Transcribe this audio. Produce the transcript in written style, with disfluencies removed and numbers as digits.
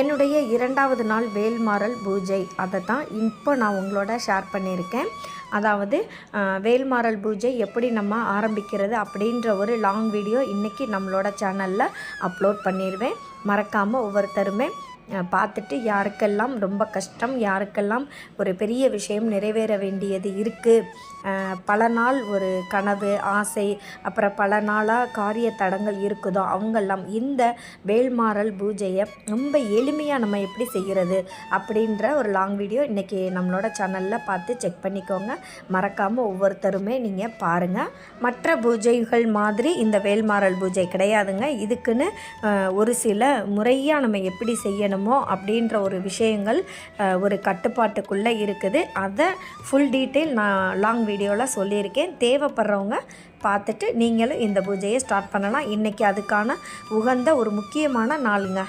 என்னுடைய 2வது நாள் வேல்மாறல் பூஜை அதை தான் இப்போ நான் உங்களோட ஷேர் பண்ணியிருக்கேன். அதாவது வேல்மாறல் பூஜை எப்படி நம்ம ஆரம்பிக்கிறது அப்படின்ற ஒரு லாங் வீடியோ இன்றைக்கி நம்மளோட சேனலில் அப்லோட் பண்ணிடுவேன். மறக்காமல் ஒவ்வொருத்தருமே பார்த்துட்டு யாருக்கெல்லாம் ரொம்ப கஷ்டம், யாருக்கெல்லாம் ஒரு பெரிய விஷயம் நிறைவேற வேண்டியது இருக்குது, பல நாள் ஒரு கனவு ஆசை, அப்புறம் பல நாளாக காரிய தடங்கள் இருக்குதோ அவங்கெல்லாம் இந்த வேல்மாறல் பூஜையை ரொம்ப எளிமையாக நம்ம எப்படி செய்கிறது அப்படின்ற ஒரு லாங் வீடியோ இன்றைக்கி நம்மளோட சேனலில் பார்த்து செக் பண்ணிக்கோங்க. மறக்காமல் ஒவ்வொருத்தருமே நீங்கள் பாருங்கள். மற்ற பூஜைகள் மாதிரி இந்த வேல்மாறல் பூஜை கிடையாதுங்க. இதுக்குன்னு ஒரு சில முறையாக நம்ம எப்படி செய்யணுமோ அப்படின்ற ஒரு விஷயங்கள் ஒரு கட்டுப்பாட்டுக்குள்ளே இருக்குது. அதை ஃபுல் டீட்டெயில் நான் லாங் வீடியோவில் சொல்லியிருக்கேன். தேவைப்படுறவங்க பார்த்துட்டு நீங்களும் இந்த பூஜையை ஸ்டார்ட் பண்ணலாம். இன்றைக்கி அதுக்கான உகந்த ஒரு முக்கியமான நாளுங்க.